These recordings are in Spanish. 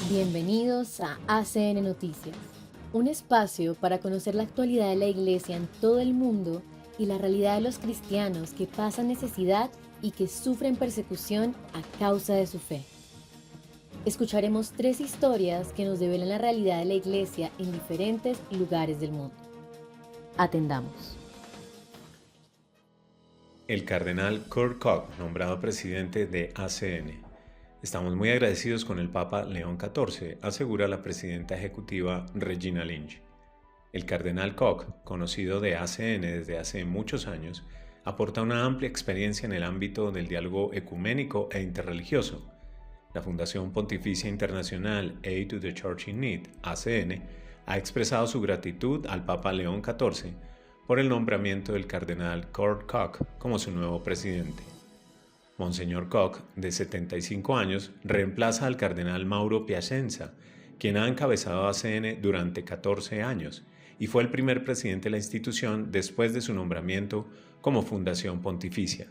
Bienvenidos a ACN Noticias, un espacio para conocer la actualidad de la Iglesia en todo el mundo y la realidad de los cristianos que pasan necesidad y que sufren persecución a causa de su fe. Escucharemos 3 historias que nos develan la realidad de la Iglesia en diferentes lugares del mundo. Atendamos. El cardenal Kurt Koch, nombrado presidente de ACN. Estamos muy agradecidos con el Papa León XIV, asegura la presidenta ejecutiva Regina Lynch. El cardenal Koch, conocido de ACN desde hace muchos años, aporta una amplia experiencia en el ámbito del diálogo ecuménico e interreligioso. La Fundación Pontificia Internacional Aid to the Church in Need, ACN, ha expresado su gratitud al Papa León XIV por el nombramiento del cardenal Kurt Koch como su nuevo presidente. Monseñor Koch, de 75 años, reemplaza al cardenal Mauro Piacenza, quien ha encabezado ACN durante 14 años y fue el primer presidente de la institución después de su nombramiento como Fundación Pontificia.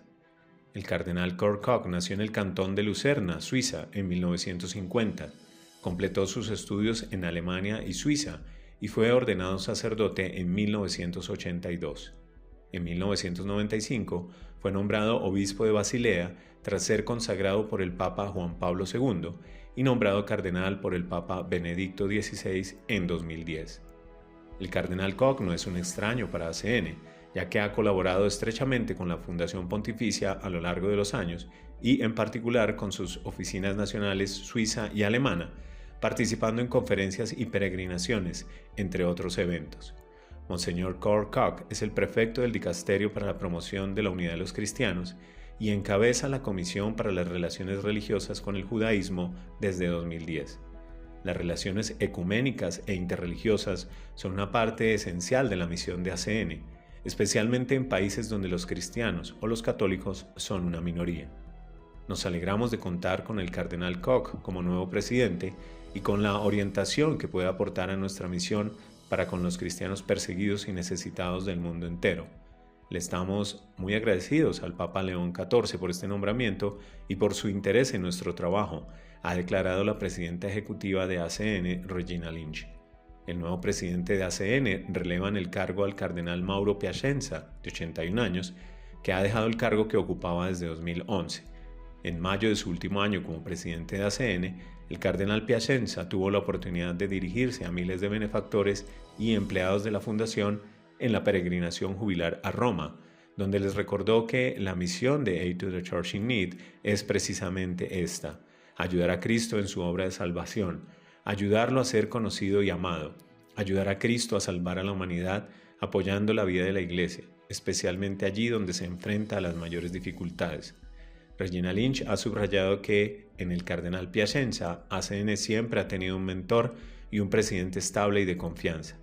El cardenal Kurt Koch nació en el cantón de Lucerna, Suiza, en 1950. Completó sus estudios en Alemania y Suiza y fue ordenado sacerdote en 1982. En 1995 fue nombrado obispo de Basilea tras ser consagrado por el Papa Juan Pablo II y nombrado cardenal por el Papa Benedicto XVI en 2010. El cardenal Koch no es un extraño para ACN, ya que ha colaborado estrechamente con la Fundación Pontificia a lo largo de los años y en particular con sus oficinas nacionales suiza y alemana, participando en conferencias y peregrinaciones, entre otros eventos. Monseñor Kurt Koch es el prefecto del Dicasterio para la Promoción de la Unidad de los Cristianos y encabeza la Comisión para las Relaciones Religiosas con el Judaísmo desde 2010. Las relaciones ecuménicas e interreligiosas son una parte esencial de la misión de ACN, especialmente en países donde los cristianos o los católicos son una minoría. Nos alegramos de contar con el cardenal Koch como nuevo presidente y con la orientación que puede aportar a nuestra misión para con los cristianos perseguidos y necesitados del mundo entero. Le estamos muy agradecidos al Papa León XIV por este nombramiento y por su interés en nuestro trabajo, ha declarado la presidenta ejecutiva de ACN, Regina Lynch. El nuevo presidente de ACN releva en el cargo al cardenal Mauro Piacenza, de 81 años, que ha dejado el cargo que ocupaba desde 2011. En mayo de su último año como presidente de ACN, el cardenal Piacenza tuvo la oportunidad de dirigirse a miles de benefactores y empleados de la Fundación en la peregrinación jubilar a Roma, donde les recordó que la misión de Aid to the Church in Need es precisamente esta: ayudar a Cristo en su obra de salvación, ayudarlo a ser conocido y amado, ayudar a Cristo a salvar a la humanidad apoyando la vida de la Iglesia, especialmente allí donde se enfrenta a las mayores dificultades. Regina Lynch ha subrayado que en el cardenal Piacenza, ACN siempre ha tenido un mentor y un presidente estable y de confianza.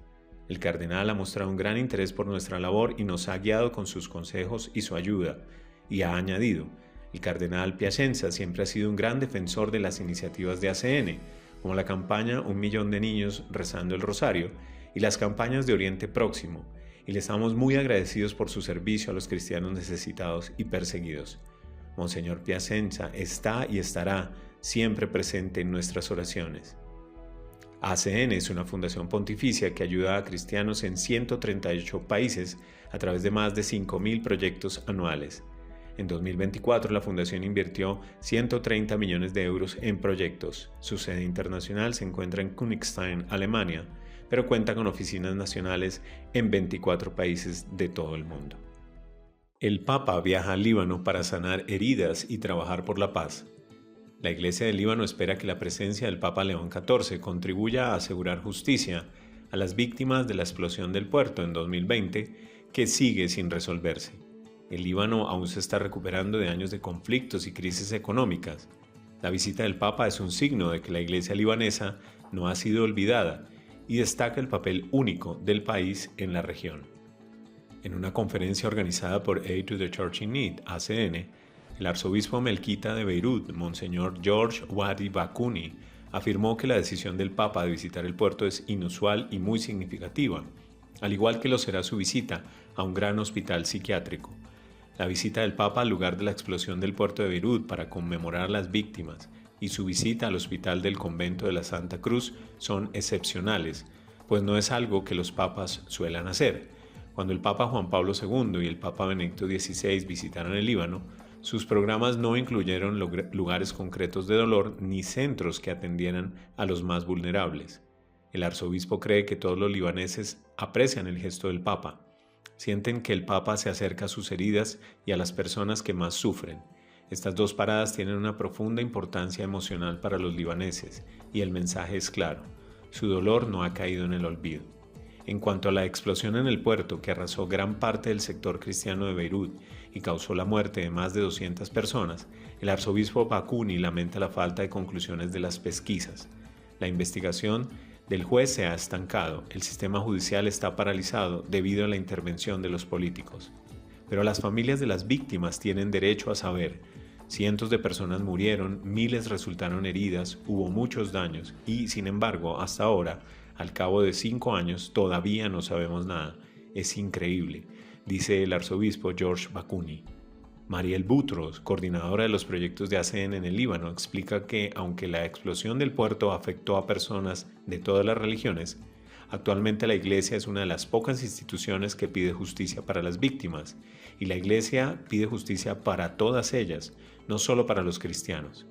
El cardenal ha mostrado un gran interés por nuestra labor y nos ha guiado con sus consejos y su ayuda, y ha añadido: el cardenal Piacenza siempre ha sido un gran defensor de las iniciativas de ACN, como la campaña 1 millón de niños rezando el rosario y las campañas de Oriente Próximo, y le estamos muy agradecidos por su servicio a los cristianos necesitados y perseguidos. Monseñor Piacenza está y estará siempre presente en nuestras oraciones. ACN es una fundación pontificia que ayuda a cristianos en 138 países a través de más de 5.000 proyectos anuales. En 2024 la fundación invirtió 130 millones de euros en proyectos. Su sede internacional se encuentra en Königstein, Alemania, pero cuenta con oficinas nacionales en 24 países de todo el mundo. El Papa viaja al Líbano para sanar heridas y trabajar por la paz. La Iglesia del Líbano espera que la presencia del Papa León XIV contribuya a asegurar justicia a las víctimas de la explosión del puerto en 2020, que sigue sin resolverse. El Líbano aún se está recuperando de años de conflictos y crisis económicas. La visita del Papa es un signo de que la Iglesia libanesa no ha sido olvidada y destaca el papel único del país en la región. En una conferencia organizada por Aid to the Church in Need, ACN, el arzobispo melquita de Beirut, Monseñor George Wadi Bakuni, afirmó que la decisión del Papa de visitar el puerto es inusual y muy significativa, al igual que lo será su visita a un gran hospital psiquiátrico. La visita del Papa al lugar de la explosión del puerto de Beirut para conmemorar las víctimas y su visita al hospital del convento de la Santa Cruz son excepcionales, pues no es algo que los papas suelan hacer. Cuando el Papa Juan Pablo II y el Papa Benedicto XVI visitaron el Líbano, sus programas no incluyeron lugares concretos de dolor ni centros que atendieran a los más vulnerables. El arzobispo cree que todos los libaneses aprecian el gesto del Papa. Sienten que el Papa se acerca a sus heridas y a las personas que más sufren. Estas dos paradas tienen una profunda importancia emocional para los libaneses y el mensaje es claro: su dolor no ha caído en el olvido. En cuanto a la explosión en el puerto que arrasó gran parte del sector cristiano de Beirut y causó la muerte de más de 200 personas, el arzobispo Bakuni lamenta la falta de conclusiones de las pesquisas. La investigación del juez se ha estancado, el sistema judicial está paralizado debido a la intervención de los políticos. Pero las familias de las víctimas tienen derecho a saber. Cientos de personas murieron, miles resultaron heridas, hubo muchos daños y, sin embargo, hasta ahora, al cabo de 5 años, todavía no sabemos nada. Es increíble, dice el arzobispo George Bakuni. Mariel Boutros, coordinadora de los proyectos de ACN en el Líbano, explica que, aunque la explosión del puerto afectó a personas de todas las religiones, actualmente la Iglesia es una de las pocas instituciones que pide justicia para las víctimas, y la Iglesia pide justicia para todas ellas, no solo para los cristianos.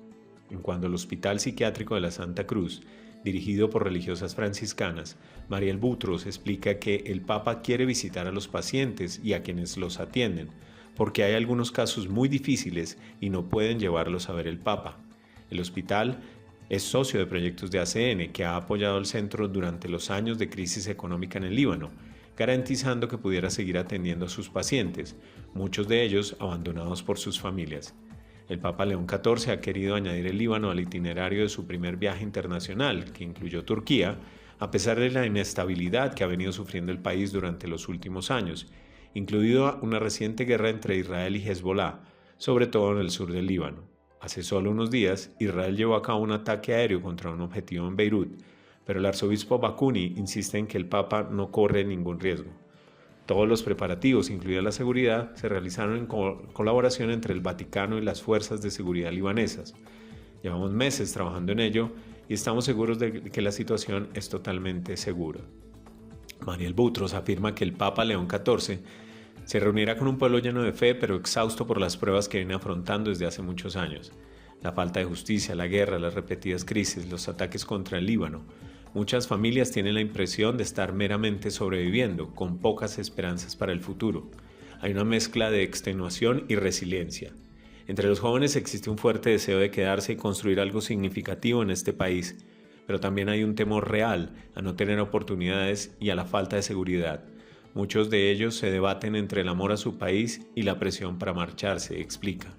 En cuanto al Hospital Psiquiátrico de la Santa Cruz, dirigido por religiosas franciscanas, Mariel Boutros explica que el Papa quiere visitar a los pacientes y a quienes los atienden, porque hay algunos casos muy difíciles y no pueden llevarlos a ver el Papa. El hospital es socio de proyectos de ACN que ha apoyado al centro durante los años de crisis económica en el Líbano, garantizando que pudiera seguir atendiendo a sus pacientes, muchos de ellos abandonados por sus familias. El Papa León XIV ha querido añadir el Líbano al itinerario de su primer viaje internacional, que incluyó Turquía, a pesar de la inestabilidad que ha venido sufriendo el país durante los últimos años, incluido una reciente guerra entre Israel y Hezbollah, sobre todo en el sur del Líbano. Hace solo unos días, Israel llevó a cabo un ataque aéreo contra un objetivo en Beirut, pero el arzobispo Bakuni insiste en que el Papa no corre ningún riesgo. Todos los preparativos, incluida la seguridad, se realizaron en colaboración entre el Vaticano y las fuerzas de seguridad libanesas. Llevamos meses trabajando en ello y estamos seguros de que la situación es totalmente segura. Mariel Boutros afirma que el Papa León XIV se reunirá con un pueblo lleno de fe, pero exhausto por las pruebas que viene afrontando desde hace muchos años. La falta de justicia, la guerra, las repetidas crisis, los ataques contra el Líbano. Muchas familias tienen la impresión de estar meramente sobreviviendo, con pocas esperanzas para el futuro. Hay una mezcla de extenuación y resiliencia. Entre los jóvenes existe un fuerte deseo de quedarse y construir algo significativo en este país, pero también hay un temor real a no tener oportunidades y a la falta de seguridad. Muchos de ellos se debaten entre el amor a su país y la presión para marcharse, explica.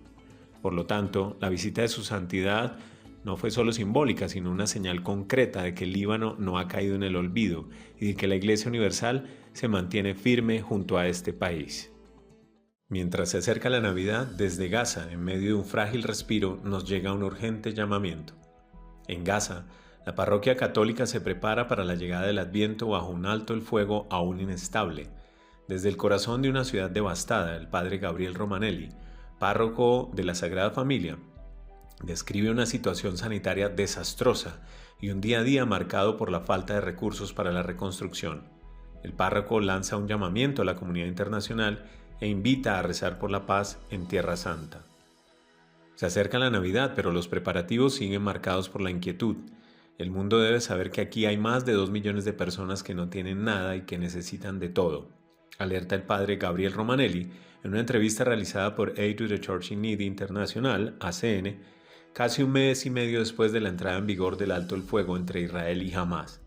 Por lo tanto, la visita de su santidad no fue solo simbólica, sino una señal concreta de que el Líbano no ha caído en el olvido y de que la Iglesia Universal se mantiene firme junto a este país. Mientras se acerca la Navidad, desde Gaza, en medio de un frágil respiro, nos llega un urgente llamamiento. En Gaza, la parroquia católica se prepara para la llegada del Adviento bajo un alto el fuego aún inestable. Desde el corazón de una ciudad devastada, el padre Gabriel Romanelli, párroco de la Sagrada Familia, describe una situación sanitaria desastrosa y un día a día marcado por la falta de recursos para la reconstrucción. El párroco lanza un llamamiento a la comunidad internacional e invita a rezar por la paz en Tierra Santa. Se acerca la Navidad, pero los preparativos siguen marcados por la inquietud. El mundo debe saber que aquí hay más de 2 millones de personas que no tienen nada y que necesitan de todo, alerta el padre Gabriel Romanelli en una entrevista realizada por Aid to the Church in Need Internacional, ACN, casi un mes y medio después de la entrada en vigor del alto el fuego entre Israel y Hamás.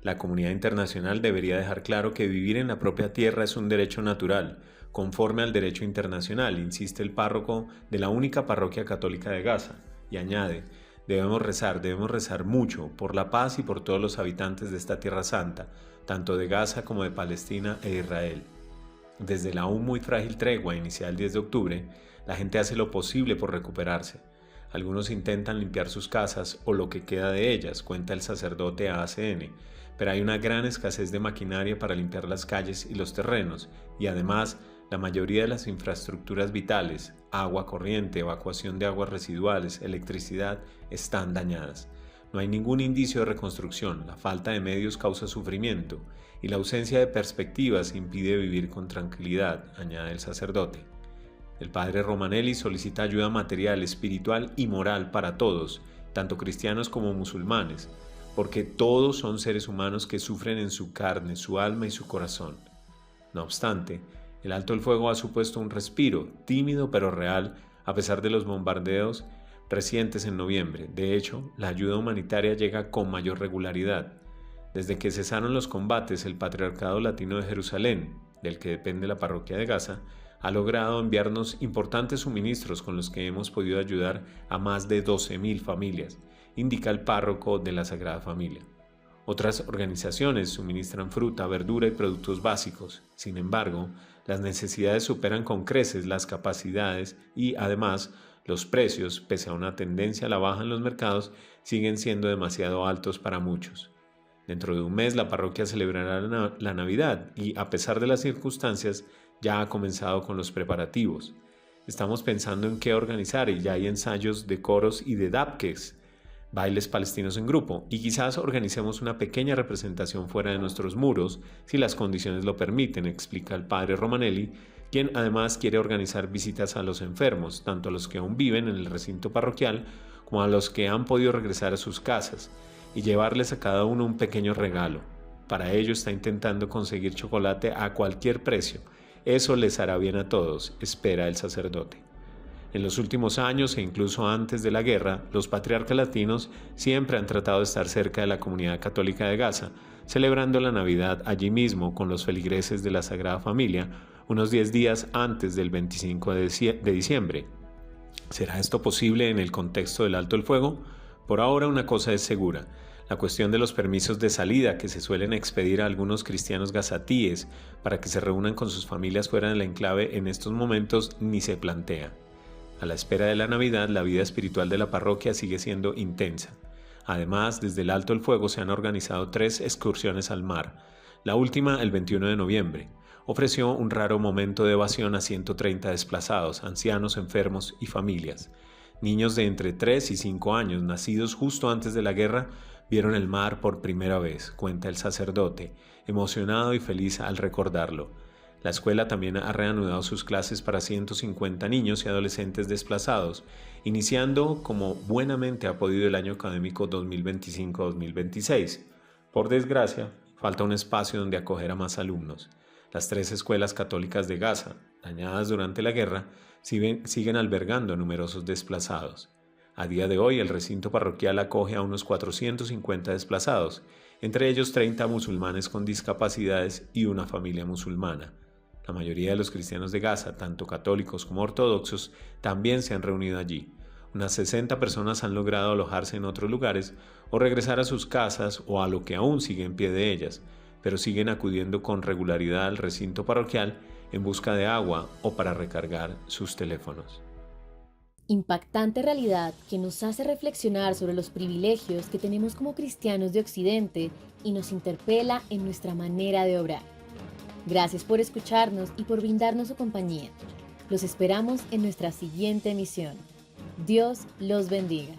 La comunidad internacional debería dejar claro que vivir en la propia tierra es un derecho natural, conforme al derecho internacional, insiste el párroco de la única parroquia católica de Gaza, y añade: debemos rezar mucho por la paz y por todos los habitantes de esta tierra santa, tanto de Gaza como de Palestina e Israel. Desde la aún muy frágil tregua iniciada el 10 de octubre, la gente hace lo posible por recuperarse. Algunos intentan limpiar sus casas o lo que queda de ellas, cuenta el sacerdote a ACN, pero hay una gran escasez de maquinaria para limpiar las calles y los terrenos, y además La mayoría de las infraestructuras vitales, agua corriente, evacuación de aguas residuales, electricidad, están dañadas. No hay ningún indicio de reconstrucción, la falta de medios causa sufrimiento y la ausencia de perspectivas impide vivir con tranquilidad, añade el sacerdote. El padre Romanelli solicita ayuda material, espiritual y moral para todos, tanto cristianos como musulmanes, porque todos son seres humanos que sufren en su carne, su alma y su corazón. No obstante, el alto el fuego ha supuesto un respiro, tímido pero real, a pesar de los bombardeos recientes en noviembre. De hecho, la ayuda humanitaria llega con mayor regularidad. Desde que cesaron los combates, el Patriarcado Latino de Jerusalén, del que depende la parroquia de Gaza, ha logrado enviarnos importantes suministros con los que hemos podido ayudar a más de 12.000 familias, indica el párroco de la Sagrada Familia. Otras organizaciones suministran fruta, verdura y productos básicos. Sin embargo, las necesidades superan con creces las capacidades y, además, los precios, pese a una tendencia a la baja en los mercados, siguen siendo demasiado altos para muchos. Dentro de un mes la parroquia celebrará la Navidad y, a pesar de las circunstancias, ya ha comenzado con los preparativos. Estamos pensando en qué organizar y ya hay ensayos de coros y de dabkes, bailes palestinos en grupo, y quizás organicemos una pequeña representación fuera de nuestros muros si las condiciones lo permiten, explica el padre Romanelli, quien además quiere organizar visitas a los enfermos, tanto a los que aún viven en el recinto parroquial como a los que han podido regresar a sus casas, y llevarles a cada uno un pequeño regalo. Para ello está intentando conseguir chocolate a cualquier precio. Eso les hará bien a todos, espera el sacerdote. En los últimos años e incluso antes de la guerra, los patriarcas latinos siempre han tratado de estar cerca de la comunidad católica de Gaza, celebrando la Navidad allí mismo con los feligreses de la Sagrada Familia, unos 10 días antes del 25 de diciembre. ¿Será esto posible en el contexto del alto el fuego? Por ahora una cosa es segura. La cuestión de los permisos de salida que se suelen expedir a algunos cristianos gazatíes para que se reúnan con sus familias fuera del enclave en estos momentos ni se plantea. A la espera de la Navidad, la vida espiritual de la parroquia sigue siendo intensa. Además, desde el alto el fuego se han organizado 3 excursiones al mar. La última, el 21 de noviembre, ofreció un raro momento de evasión a 130 desplazados, ancianos, enfermos y familias. Niños de entre 3 y 5 años, nacidos justo antes de la guerra, vieron el mar por primera vez, cuenta el sacerdote, emocionado y feliz al recordarlo. La escuela también ha reanudado sus clases para 150 niños y adolescentes desplazados, iniciando como buenamente ha podido el año académico 2025-2026. Por desgracia, falta un espacio donde acoger a más alumnos. Las 3 escuelas católicas de Gaza, dañadas durante la guerra, siguen albergando a numerosos desplazados. A día de hoy, el recinto parroquial acoge a unos 450 desplazados, entre ellos 30 musulmanes con discapacidades y una familia musulmana. La mayoría de los cristianos de Gaza, tanto católicos como ortodoxos, también se han reunido allí. Unas 60 personas han logrado alojarse en otros lugares o regresar a sus casas o a lo que aún sigue en pie de ellas, pero siguen acudiendo con regularidad al recinto parroquial en busca de agua o para recargar sus teléfonos. Impactante realidad que nos hace reflexionar sobre los privilegios que tenemos como cristianos de Occidente y nos interpela en nuestra manera de obrar. Gracias por escucharnos y por brindarnos su compañía. Los esperamos en nuestra siguiente emisión. Dios los bendiga.